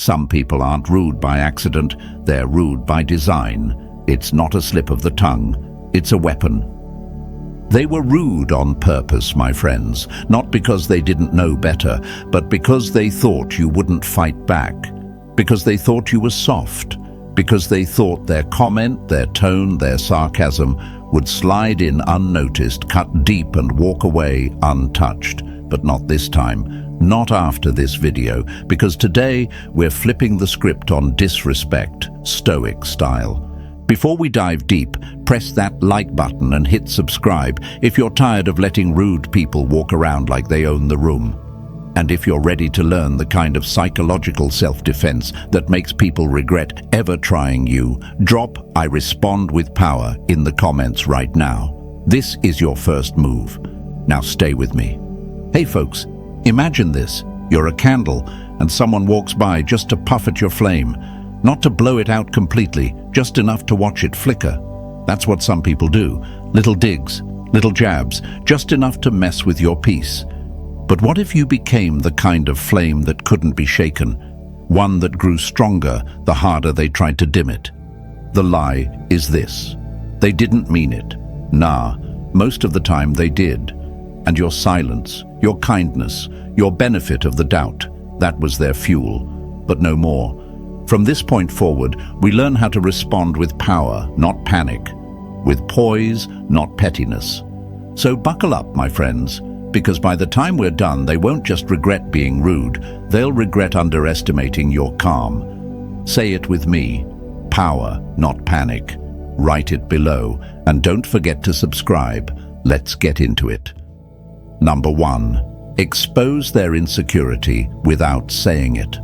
Some people aren't rude by accident, they're rude by design. It's not a slip of the tongue, it's a weapon. They were rude on purpose, my friends, not because they didn't know better, but because they thought you wouldn't fight back, because they thought you were soft, because they thought their comment, their tone, their sarcasm would slide in unnoticed, cut deep and walk away untouched. But not this time, not after this video, because today we're flipping the script on disrespect, Stoic style. Before we dive deep, press that like button and hit subscribe if you're tired of letting rude people walk around like they own the room. And if you're ready to learn the kind of psychological self-defense that makes people regret ever trying you, drop "I respond with power" in the comments right now. This is your first move. Now stay with me. Hey folks, imagine this. You're a candle and someone walks by just to puff at your flame. Not to blow it out completely, just enough to watch it flicker. That's what some people do. Little digs, little jabs, just enough to mess with your peace. But what if you became the kind of flame that couldn't be shaken? One that grew stronger the harder they tried to dim it. The lie is this: they didn't mean it. Nah, most of the time they did. And your silence, your kindness, your benefit of the doubt, that was their fuel, but no more. From this point forward, we learn how to respond with power, not panic, with poise, not pettiness. So buckle up, my friends, because by the time we're done, they won't just regret being rude, they'll regret underestimating your calm. Say it with me: power, not panic. Write it below, and don't forget to subscribe. Let's get into it. Number 1. Expose their insecurity without saying it.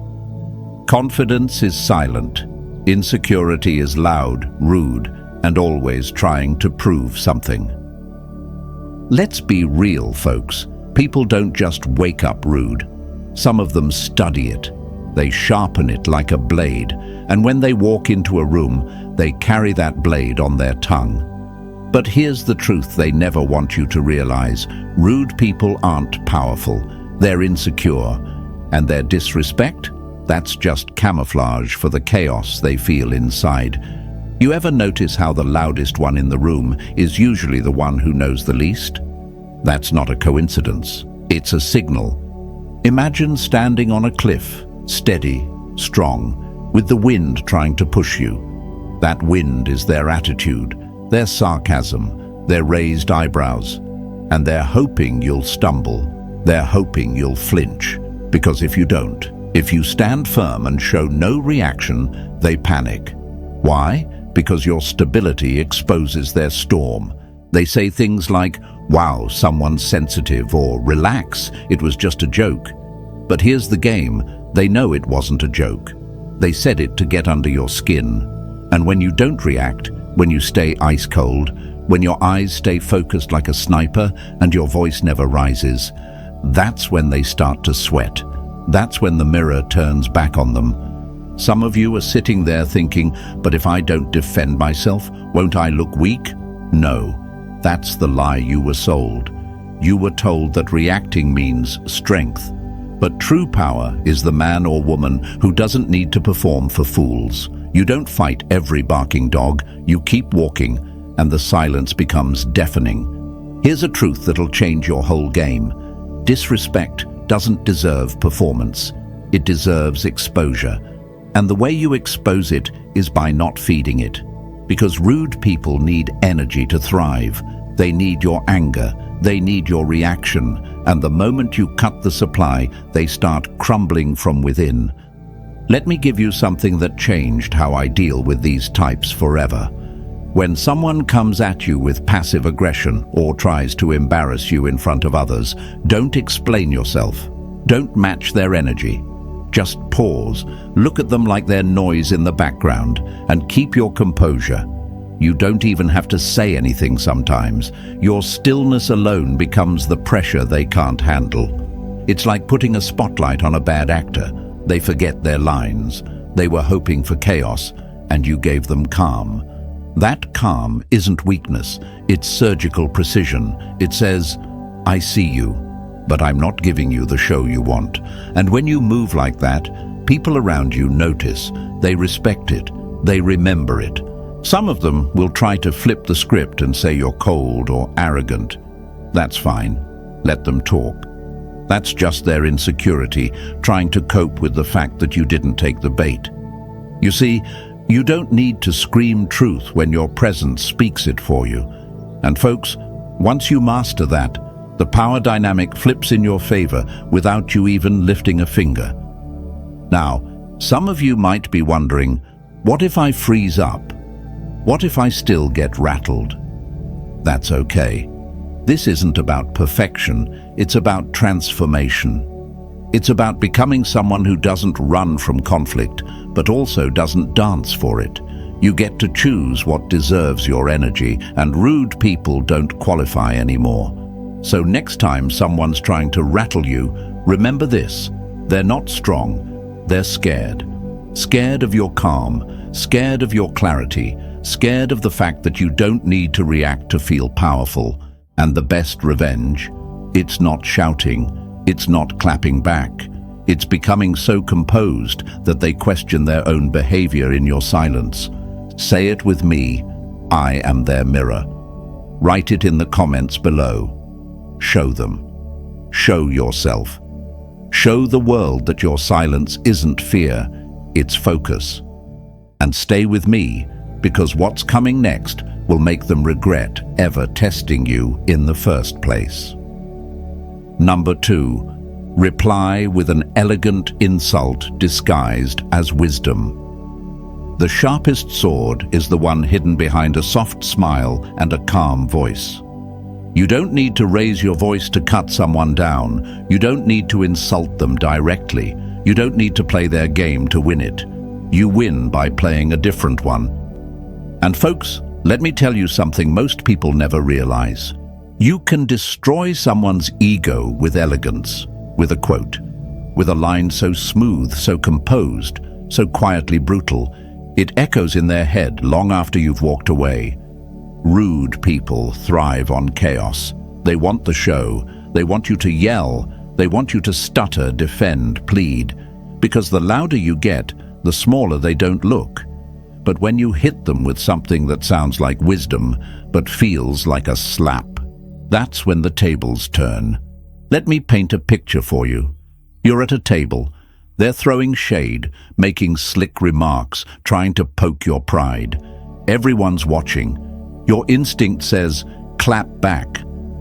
Confidence is silent. Insecurity is loud, rude, and always trying to prove something. Let's be real, folks. People don't just wake up rude. Some of them study it. They sharpen it like a blade, and when they walk into a room, they carry that blade on their tongue. But here's the truth they never want you to realize. Rude people aren't powerful. They're insecure. And their disrespect? That's just camouflage for the chaos they feel inside. You ever notice how the loudest one in the room is usually the one who knows the least? That's not a coincidence. It's a signal. Imagine standing on a cliff, steady, strong, with the wind trying to push you. That wind is their attitude, their sarcasm, their raised eyebrows. And they're hoping you'll stumble. They're hoping you'll flinch. Because if you don't, if you stand firm and show no reaction, they panic. Why? Because your stability exposes their storm. They say things like, "Wow, someone's sensitive," or "Relax, it was just a joke." But here's the game. They know it wasn't a joke. They said it to get under your skin. And when you don't react, when you stay ice cold, when your eyes stay focused like a sniper and your voice never rises, that's when they start to sweat. That's when the mirror turns back on them. Some of you are sitting there thinking, "But if I don't defend myself, won't I look weak?" No, that's the lie you were sold. You were told that reacting means strength. But true power is the man or woman who doesn't need to perform for fools. You don't fight every barking dog, you keep walking, and the silence becomes deafening. Here's a truth that'll change your whole game. Disrespect doesn't deserve performance. It deserves exposure. And the way you expose it is by not feeding it. Because rude people need energy to thrive. They need your anger. They need your reaction. And the moment you cut the supply, they start crumbling from within. Let me give you something that changed how I deal with these types forever. When someone comes at you with passive aggression or tries to embarrass you in front of others, don't explain yourself. Don't match their energy. Just pause, look at them like they're noise in the background, and keep your composure. You don't even have to say anything sometimes. Your stillness alone becomes the pressure they can't handle. It's like putting a spotlight on a bad actor. They forget their lines. They were hoping for chaos, and you gave them calm. That calm isn't weakness, it's surgical precision. It says, "I see you, but I'm not giving you the show you want." And when you move like that, people around you notice, they respect it, they remember it. Some of them will try to flip the script and say you're cold or arrogant. That's fine. Let them talk. That's just their insecurity, trying to cope with the fact that you didn't take the bait. You see, you don't need to scream truth when your presence speaks it for you. And folks, once you master that, the power dynamic flips in your favor without you even lifting a finger. Now, some of you might be wondering, what if I freeze up? What if I still get rattled? That's okay. This isn't about perfection, it's about transformation. It's about becoming someone who doesn't run from conflict, but also doesn't dance for it. You get to choose what deserves your energy, and rude people don't qualify anymore. So next time someone's trying to rattle you, remember this: they're not strong, they're scared. Scared of your calm, scared of your clarity, scared of the fact that you don't need to react to feel powerful. And the best revenge, it's not shouting, it's not clapping back. It's becoming so composed that they question their own behavior in your silence. Say it with me: I am their mirror. Write it in the comments below. Show them. Show yourself. Show the world that your silence isn't fear, it's focus. And stay with me, because what's coming next will make them regret ever testing you in the first place. Number 2, reply with an elegant insult disguised as wisdom. The sharpest sword is the one hidden behind a soft smile and a calm voice. You don't need to raise your voice to cut someone down. You don't need to insult them directly. You don't need to play their game to win it. You win by playing a different one. And folks, let me tell you something most people never realize. You can destroy someone's ego with elegance, with a quote, with a line so smooth, so composed, so quietly brutal, it echoes in their head long after you've walked away. Rude people thrive on chaos. They want the show. They want you to yell. They want you to stutter, defend, plead. Because the louder you get, the smaller they don't look. But when you hit them with something that sounds like wisdom, but feels like a slap, that's when the tables turn. Let me paint a picture for you. You're at a table. They're throwing shade, making slick remarks, trying to poke your pride. Everyone's watching. Your instinct says, clap back.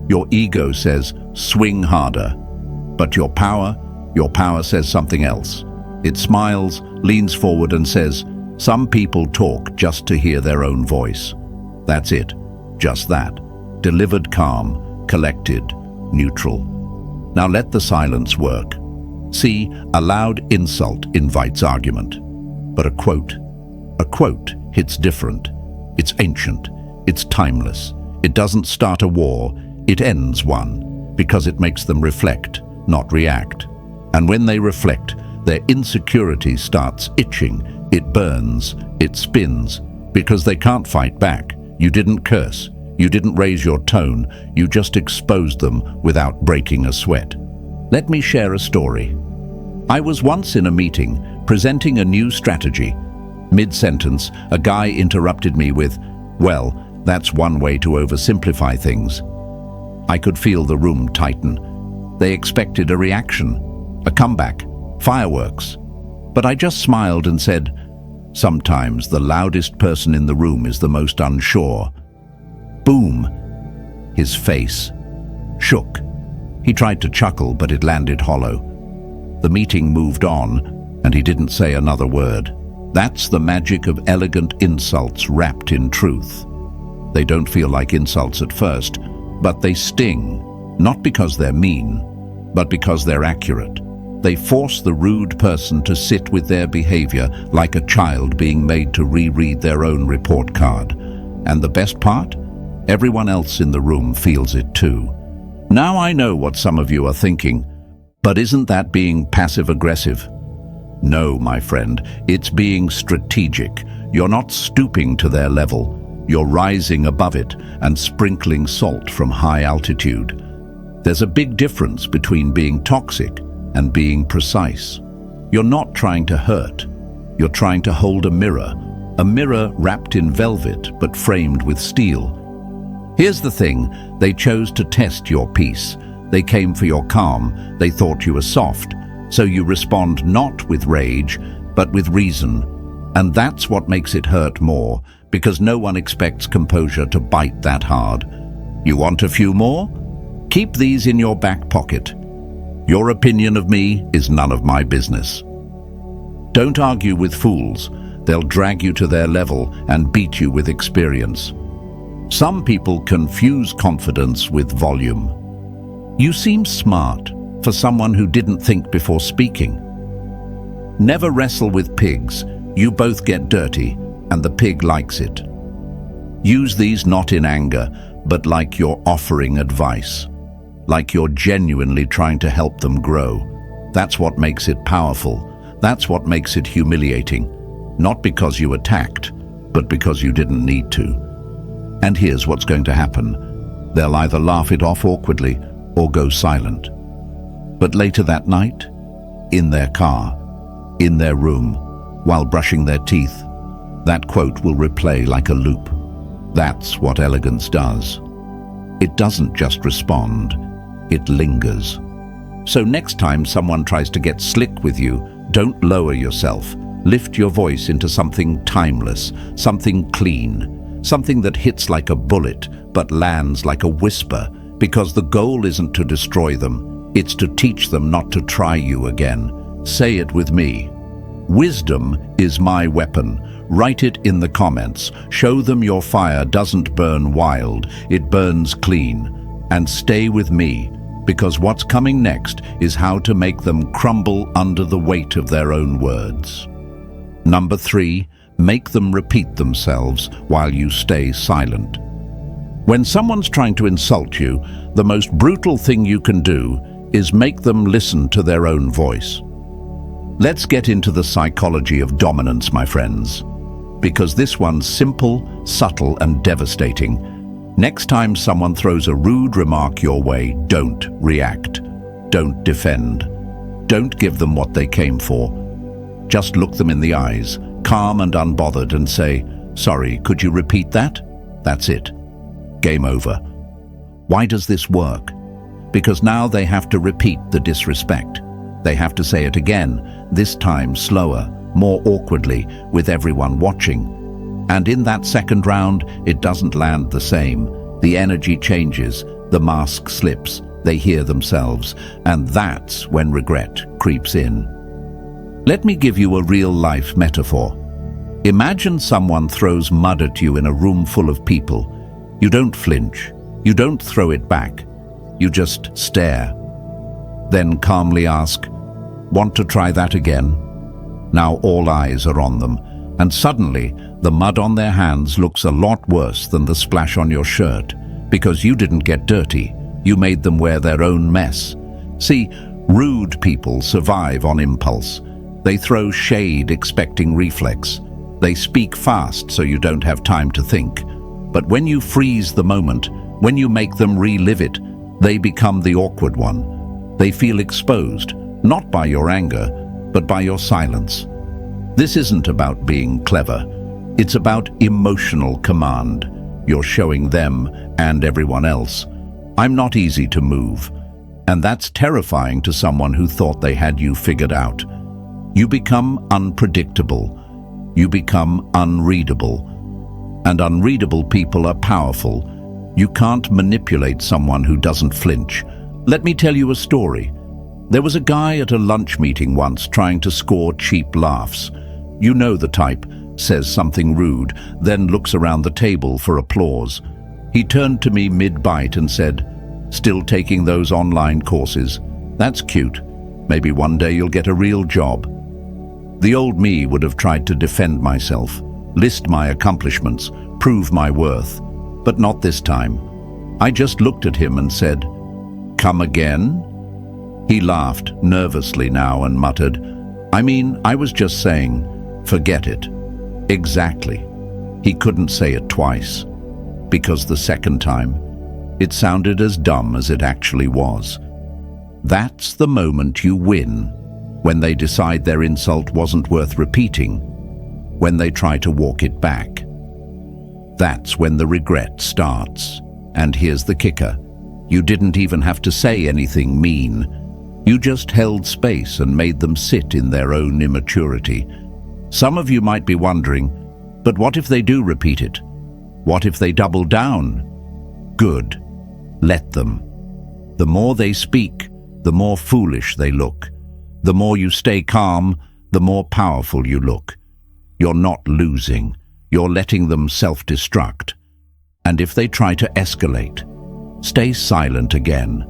Your ego says, swing harder. But your power says something else. It smiles, leans forward and says, some people talk just to hear their own voice. That's it, just that. Delivered calm, collected, neutral. Now let the silence work. See, a loud insult invites argument. But a quote hits different. It's ancient, it's timeless. It doesn't start a war, it ends one, because it makes them reflect, not react. And when they reflect, their insecurity starts itching. It burns, it spins, because they can't fight back. You didn't curse, you didn't raise your tone, you just exposed them without breaking a sweat. Let me share a story. I was once in a meeting, presenting a new strategy. Mid-sentence, a guy interrupted me with, well, that's one way to oversimplify things. I could feel the room tighten. They expected a reaction, a comeback, fireworks. But I just smiled and said, sometimes the loudest person in the room is the most unsure. Boom! His face shook. He tried to chuckle, but it landed hollow. The meeting moved on, and he didn't say another word. That's the magic of elegant insults wrapped in truth. They don't feel like insults at first, but they sting, not because they're mean, but because they're accurate. They force the rude person to sit with their behavior like a child being made to reread their own report card. And the best part? Everyone else in the room feels it too. Now I know what some of you are thinking, but isn't that being passive-aggressive? No, my friend, it's being strategic. You're not stooping to their level. You're rising above it and sprinkling salt from high altitude. There's a big difference between being toxic and being precise. You're not trying to hurt. You're trying to hold a mirror wrapped in velvet but framed with steel. Here's the thing, they chose to test your peace. They came for your calm. They thought you were soft. So you respond not with rage, but with reason. And that's what makes it hurt more, because no one expects composure to bite that hard. You want a few more? Keep these in your back pocket. Your opinion of me is none of my business. Don't argue with fools. They'll drag you to their level and beat you with experience. Some people confuse confidence with volume. You seem smart for someone who didn't think before speaking. Never wrestle with pigs. You both get dirty, and the pig likes it. Use these not in anger, but like you're offering advice, like you're genuinely trying to help them grow. That's what makes it powerful. That's what makes it humiliating. Not because you attacked, but because you didn't need to. And here's what's going to happen. They'll either laugh it off awkwardly or go silent. But later that night, in their car, in their room, while brushing their teeth, that quote will replay like a loop. That's what elegance does. It doesn't just respond, it lingers. So next time someone tries to get slick with you, don't lower yourself. Lift your voice into something timeless, something clean, something that hits like a bullet but lands like a whisper, because the goal isn't to destroy them, it's to teach them not to try you again. Say it with me. Wisdom is my weapon. Write it in the comments. Show them your fire doesn't burn wild, it burns clean. And stay with me, because what's coming next is how to make them crumble under the weight of their own words. Number 3, make them repeat themselves while you stay silent. When someone's trying to insult you, the most brutal thing you can do is make them listen to their own voice. Let's get into the psychology of dominance, my friends, because this one's simple, subtle, and devastating. Next time someone throws a rude remark your way, don't react. Don't defend. Don't give them what they came for. Just look them in the eyes, calm and unbothered, and say, "Sorry, could you repeat that?" That's it. Game over. Why does this work? Because now they have to repeat the disrespect. They have to say it again, this time slower, more awkwardly, with everyone watching. And in that second round, it doesn't land the same. The energy changes, the mask slips, they hear themselves, and that's when regret creeps in. Let me give you a real-life metaphor. Imagine someone throws mud at you in a room full of people. You don't flinch. You don't throw it back. You just stare. Then calmly ask, "Want to try that again?" Now all eyes are on them, and suddenly the mud on their hands looks a lot worse than the splash on your shirt, because you didn't get dirty. You made them wear their own mess. See, rude people survive on impulse. They throw shade expecting reflex. They speak fast so you don't have time to think. But when you freeze the moment, when you make them relive it, they become the awkward one. They feel exposed, not by your anger, but by your silence. This isn't about being clever. It's about emotional command. You're showing them and everyone else, "I'm not easy to move." And that's terrifying to someone who thought they had you figured out. You become unpredictable. You become unreadable. And unreadable people are powerful. You can't manipulate someone who doesn't flinch. Let me tell you a story. There was a guy at a lunch meeting once trying to score cheap laughs. You know the type, says something rude, then looks around the table for applause. He turned to me mid-bite and said, "Still taking those online courses? That's cute. Maybe one day you'll get a real job." The old me would have tried to defend myself, list my accomplishments, prove my worth, but not this time. I just looked at him and said, "Come again?" He laughed nervously now and muttered, I was just saying, forget it." Exactly. He couldn't say it twice, because the second time, it sounded as dumb as it actually was. That's the moment you win. when they decide their insult wasn't worth repeating, when they try to walk it back. That's when the regret starts. And here's the kicker. You didn't even have to say anything mean. You just held space and made them sit in their own immaturity. Some of you might be wondering, but what if they do repeat it? What if they double down? Good. Let them. The more they speak, the more foolish they look. The more you stay calm, the more powerful you look. You're not losing. You're letting them self-destruct. And if they try to escalate, stay silent again.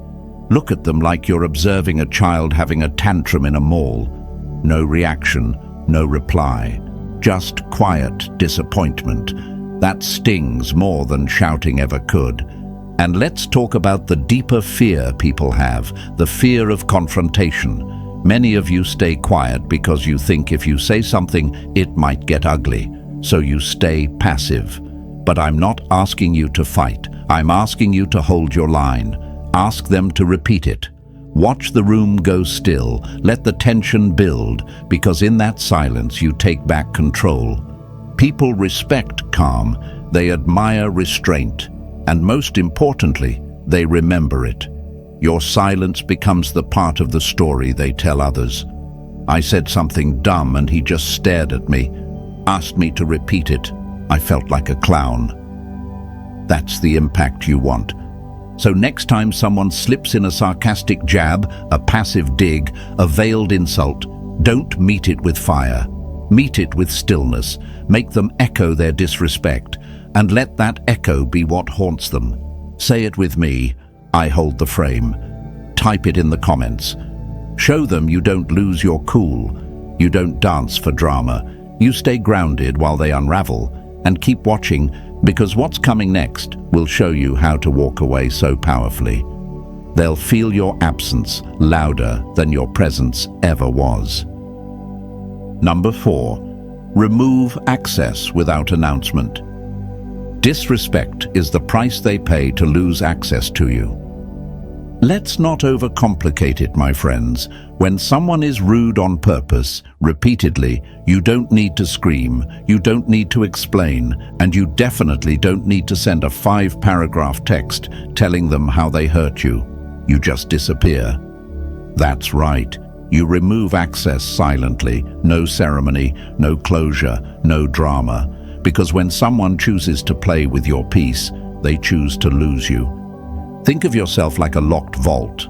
Look at them like you're observing a child having a tantrum in a mall. No reaction, no reply. Just quiet disappointment. That stings more than shouting ever could. And let's talk about the deeper fear people have, the fear of confrontation. Many of you stay quiet because you think if you say something, it might get ugly. So you stay passive. But I'm not asking you to fight. I'm asking you to hold your line. Ask them to repeat it. Watch the room go still. Let the tension build, because in that silence you take back control. People respect calm. They admire restraint. And most importantly, they remember it. Your silence becomes the part of the story they tell others. I said something dumb and he just stared at me, asked me to repeat it. I felt like a clown. That's the impact you want. So next time someone slips in a sarcastic jab, a passive dig, a veiled insult, don't meet it with fire. Meet it with stillness. Make them echo their disrespect, and let that echo be what haunts them. Say it with me. I hold the frame. Type it in the comments. Show them you don't lose your cool. You don't dance for drama. You stay grounded while they unravel. And keep watching, because what's coming next will show you how to walk away so powerfully. They'll feel your absence louder than your presence ever was. Number 4, remove access without announcement. Disrespect is the price they pay to lose access to you. Let's not overcomplicate it, my friends. When someone is rude on purpose, repeatedly, you don't need to scream, you don't need to explain, and you definitely don't need to send a 5-paragraph text telling them how they hurt you. You just disappear. That's right. You remove access silently, no ceremony, no closure, no drama. Because when someone chooses to play with your peace, they choose to lose you. Think of yourself like a locked vault.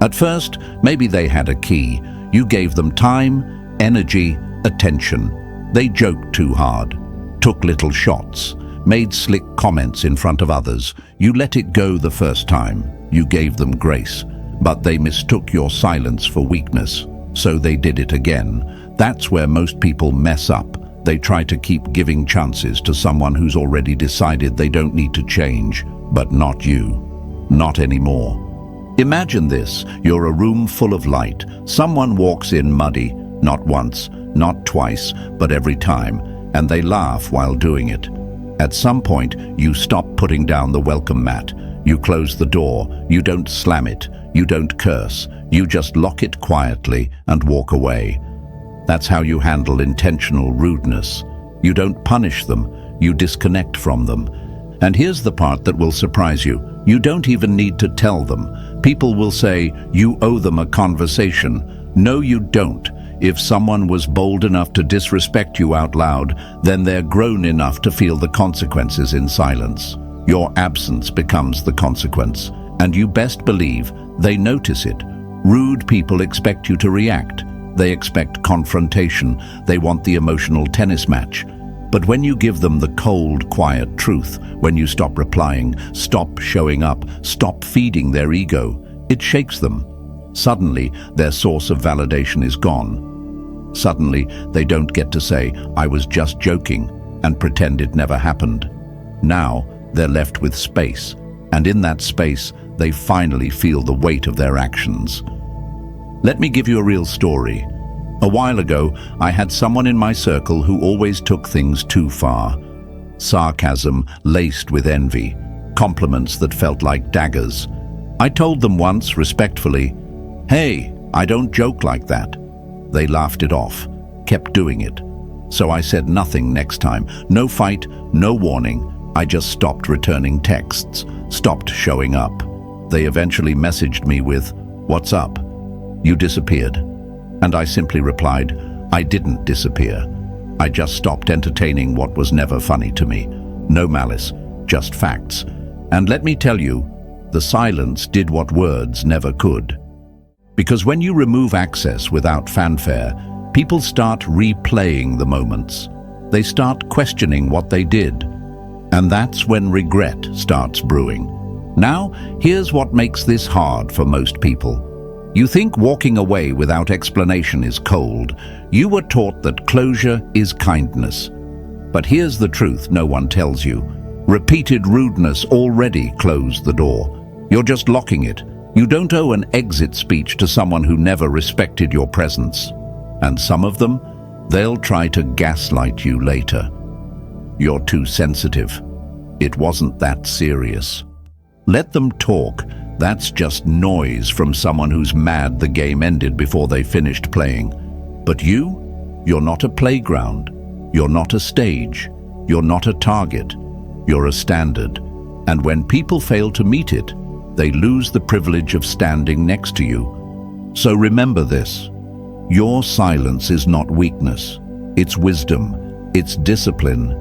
At first, maybe they had a key. You gave them time, energy, attention. They joked too hard, took little shots, made slick comments in front of others. You let it go the first time. You gave them grace. But they mistook your silence for weakness, so they did it again. That's where most people mess up. They try to keep giving chances to someone who's already decided they don't need to change, but not you. Not anymore. Imagine this. You're a room full of light. Someone walks in muddy, not once, not twice, but every time, and they laugh while doing it. At some point, you stop putting down the welcome mat. You close the door. You don't slam it. You don't curse. You just lock it quietly and walk away. That's how you handle intentional rudeness. You don't punish them. You disconnect from them. And here's the part that will surprise you. You don't even need to tell them. People will say, you owe them a conversation. No, you don't. If someone was bold enough to disrespect you out loud, then they're grown enough to feel the consequences in silence. Your absence becomes the consequence, and you best believe they notice it. Rude people expect you to react. They expect confrontation. They want the emotional tennis match. But when you give them the cold, quiet truth, when you stop replying, stop showing up, stop feeding their ego, it shakes them. Suddenly, their source of validation is gone. Suddenly, they don't get to say, I was just joking, and pretend it never happened. Now, they're left with space, and in that space, they finally feel the weight of their actions. Let me give you a real story. A while ago, I had someone in my circle who always took things too far. Sarcasm laced with envy, compliments that felt like daggers. I told them once, respectfully, "Hey, I don't joke like that." They laughed it off, kept doing it. So I said nothing next time. No fight, no warning. I just stopped returning texts, stopped showing up. They eventually messaged me with, "What's up? You disappeared." And I simply replied, "I didn't disappear. I just stopped entertaining what was never funny to me. No malice, just facts." And let me tell you, the silence did what words never could. Because when you remove access without fanfare, people start replaying the moments. They start questioning what they did. And that's when regret starts brewing. Now, here's what makes this hard for most people. You think walking away without explanation is cold. You were taught that closure is kindness. But here's the truth no one tells you. Repeated rudeness already closed the door. You're just locking it. You don't owe an exit speech to someone who never respected your presence. And some of them, they'll try to gaslight you later. You're too sensitive. It wasn't that serious. Let them talk. That's just noise from someone who's mad the game ended before they finished playing. But you're not a playground. You're not a stage. You're not a target. You're a standard. And when people fail to meet it, they lose the privilege of standing next to you. So remember this. Your silence is not weakness. It's wisdom. It's discipline.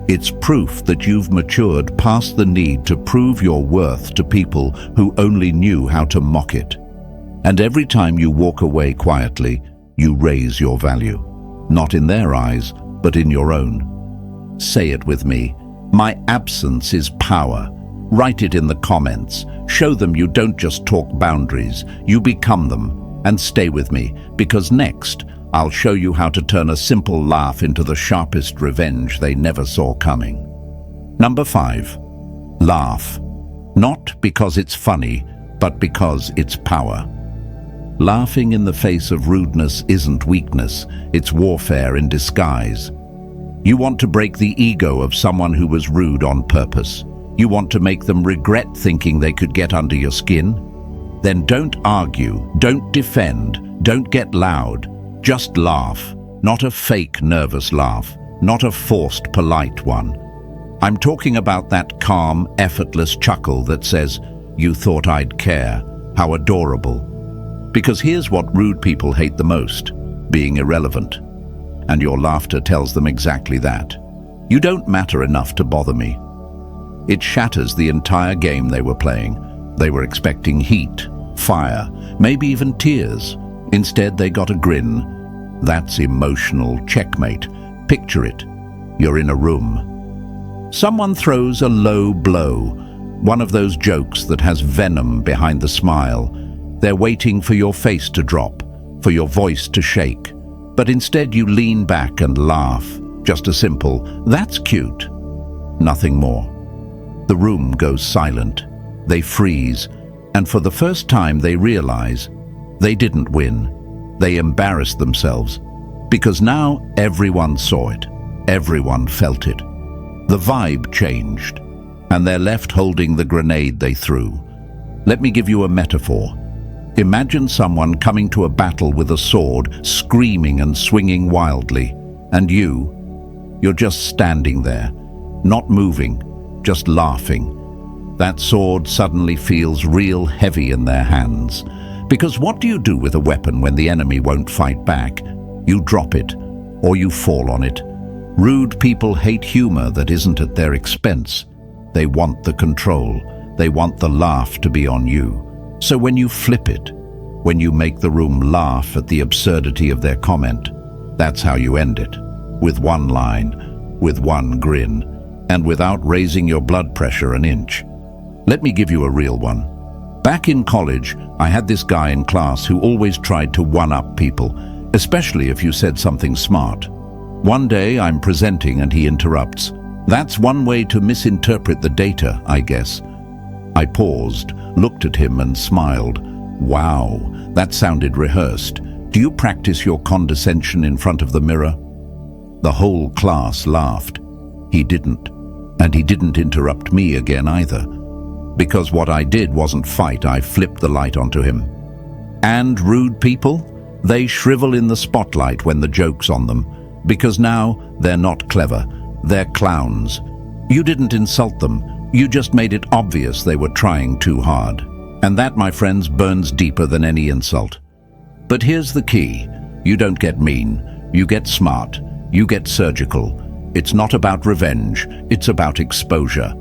It's proof that you've matured past the need to prove your worth to people who only knew how to mock it. And every time you walk away quietly, you raise your value. Not in their eyes, but in your own. Say it with me. My absence is power. Write it in the comments. Show them you don't just talk boundaries, you become them. And stay with me, because next, I'll show you how to turn a simple laugh into the sharpest revenge they never saw coming. Number 5. Laugh. Not because it's funny, but because it's power. Laughing in the face of rudeness isn't weakness, it's warfare in disguise. You want to break the ego of someone who was rude on purpose. You want to make them regret thinking they could get under your skin? Then don't argue, don't defend, don't get loud. Just laugh. Not a fake nervous laugh, not a forced polite one. I'm talking about that calm, effortless chuckle that says, "You thought I'd care. How adorable." Because here's what rude people hate the most, being irrelevant. And your laughter tells them exactly that. You don't matter enough to bother me. It shatters the entire game they were playing. They were expecting heat, fire, maybe even tears. Instead, they got a grin. That's emotional checkmate. Picture it. You're in a room. Someone throws a low blow, one of those jokes that has venom behind the smile. They're waiting for your face to drop, for your voice to shake. But instead you lean back and laugh. Just a simple, "That's cute." Nothing more. The room goes silent. They freeze. And for the first time they realize they didn't win. They embarrassed themselves. Because now everyone saw it. Everyone felt it. The vibe changed. And they're left holding the grenade they threw. Let me give you a metaphor. Imagine someone coming to a battle with a sword, screaming and swinging wildly. And you're just standing there, not moving, just laughing. That sword suddenly feels real heavy in their hands. Because what do you do with a weapon when the enemy won't fight back? You drop it, or you fall on it. Rude people hate humor that isn't at their expense. They want the control. They want the laugh to be on you. So when you flip it, when you make the room laugh at the absurdity of their comment, that's how you end it. With one line, with one grin, and without raising your blood pressure an inch. Let me give you a real one. Back in college, I had this guy in class who always tried to one-up people, especially if you said something smart. One day I'm presenting and he interrupts. That's one way to misinterpret the data, I guess. I paused, looked at him and smiled. Wow, that sounded rehearsed. Do you practice your condescension in front of the mirror? The whole class laughed. He didn't. And he didn't interrupt me again either. Because what I did wasn't fight, I flipped the light onto him. And rude people? They shrivel in the spotlight when the joke's on them, because now they're not clever, they're clowns. You didn't insult them, you just made it obvious they were trying too hard. And that, my friends, burns deeper than any insult. But here's the key. You don't get mean, you get smart, you get surgical. It's not about revenge, it's about exposure.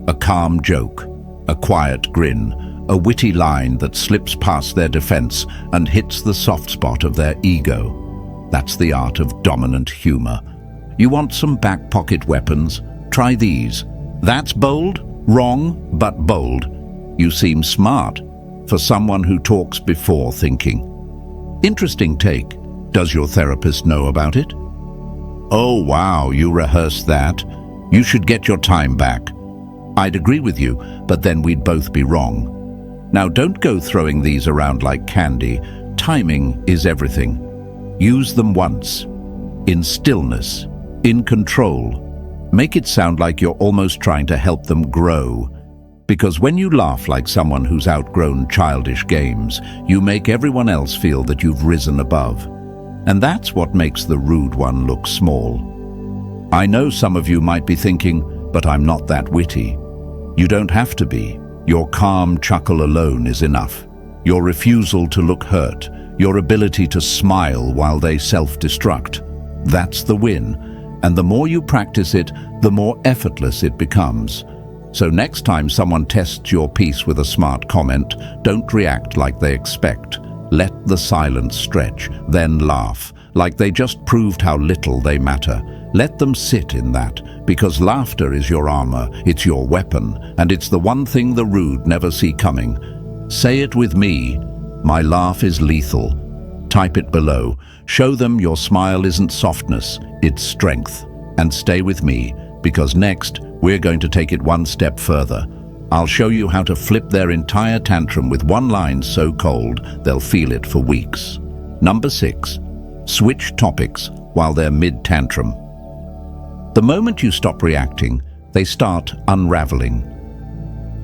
A calm joke, a quiet grin, a witty line that slips past their defense and hits the soft spot of their ego. That's the art of dominant humor. You want some back pocket weapons? Try these. That's bold? Wrong, but bold. You seem smart for someone who talks before thinking. Interesting take. Does your therapist know about it? Oh wow, you rehearsed that. You should get your time back. I'd agree with you, but then we'd both be wrong. Now don't go throwing these around like candy. Timing is everything. Use them once. In stillness. In control. Make it sound like you're almost trying to help them grow. Because when you laugh like someone who's outgrown childish games, you make everyone else feel that you've risen above. And that's what makes the rude one look small. I know some of you might be thinking, but I'm not that witty. You don't have to be. Your calm chuckle alone is enough. Your refusal to look hurt, your ability to smile while they self-destruct. That's the win. And the more you practice it, the more effortless it becomes. So next time someone tests your piece with a smart comment, don't react like they expect. Let the silence stretch, then laugh, like they just proved how little they matter. Let them sit in that, because laughter is your armor, it's your weapon, and it's the one thing the rude never see coming. Say it with me. My laugh is lethal. Type it below. Show them your smile isn't softness, it's strength. And stay with me, because next, we're going to take it one step further. I'll show you how to flip their entire tantrum with one line so cold, they'll feel it for weeks. Number 6. Switch topics while they're mid-tantrum. The moment you stop reacting, they start unraveling.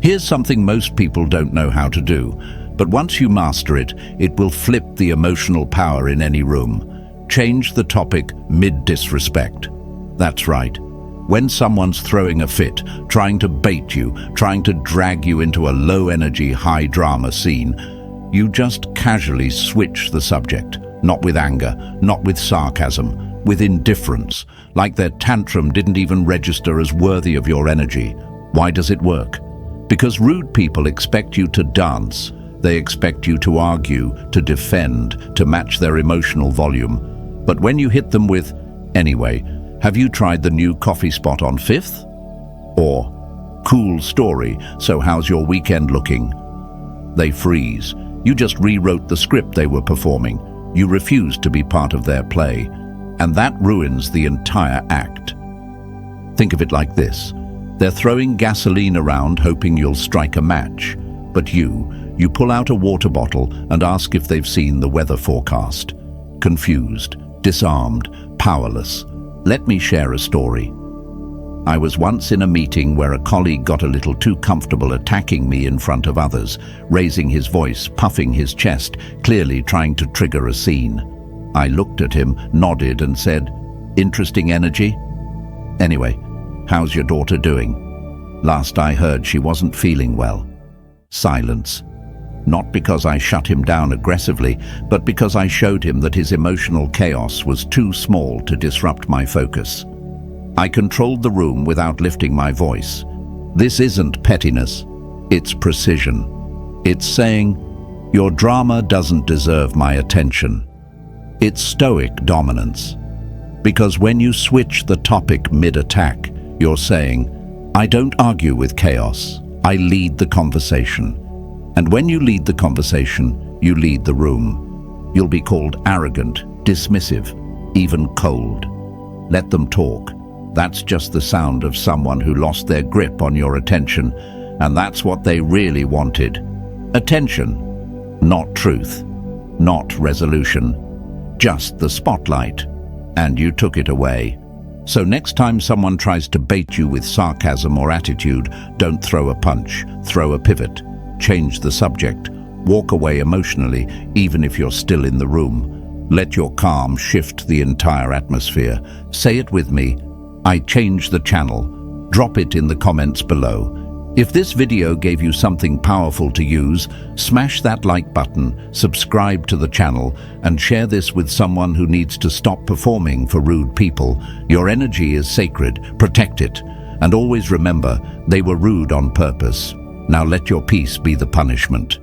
Here's something most people don't know how to do, but once you master it, it will flip the emotional power in any room. Change the topic mid-disrespect. That's right. When someone's throwing a fit, trying to bait you, trying to drag you into a low-energy, high-drama scene, you just casually switch the subject. Not with anger, not with sarcasm, with indifference, like their tantrum didn't even register as worthy of your energy. Why does it work? Because rude people expect you to dance. They expect you to argue, to defend, to match their emotional volume. But when you hit them with, "Anyway, have you tried the new coffee spot on 5th? Or, "Cool story, so how's your weekend looking?" They freeze. You just rewrote the script they were performing. You refuse to be part of their play. And that ruins the entire act. Think of it like this. They're throwing gasoline around hoping you'll strike a match. But you pull out a water bottle and ask if they've seen the weather forecast. Confused, disarmed, powerless. Let me share a story. I was once in a meeting where a colleague got a little too comfortable attacking me in front of others, raising his voice, puffing his chest, clearly trying to trigger a scene. I looked at him, nodded and said, "Interesting energy? Anyway, how's your daughter doing?" Last I heard, she wasn't feeling well. Silence. Not because I shut him down aggressively, but because I showed him that his emotional chaos was too small to disrupt my focus. I controlled the room without lifting my voice. This isn't pettiness, it's precision. It's saying, "Your drama doesn't deserve my attention." It's Stoic dominance. Because when you switch the topic mid-attack, you're saying, "I don't argue with chaos, I lead the conversation." And when you lead the conversation, you lead the room. You'll be called arrogant, dismissive, even cold. Let them talk. That's just the sound of someone who lost their grip on your attention, and that's what they really wanted. Attention, not truth, not resolution, just the spotlight. And you took it away. So next time someone tries to bait you with sarcasm or attitude, don't throw a punch, throw a pivot. Change the subject, Walk away emotionally, even if you're still in the room. Let your calm shift the entire atmosphere. Say it with me. I change the channel. Drop it in the comments below. If this video gave you something powerful to use, smash that like button, subscribe to the channel, and share this with someone who needs to stop performing for rude people. Your energy is sacred. Protect it. And always remember, they were rude on purpose. Now let your peace be the punishment.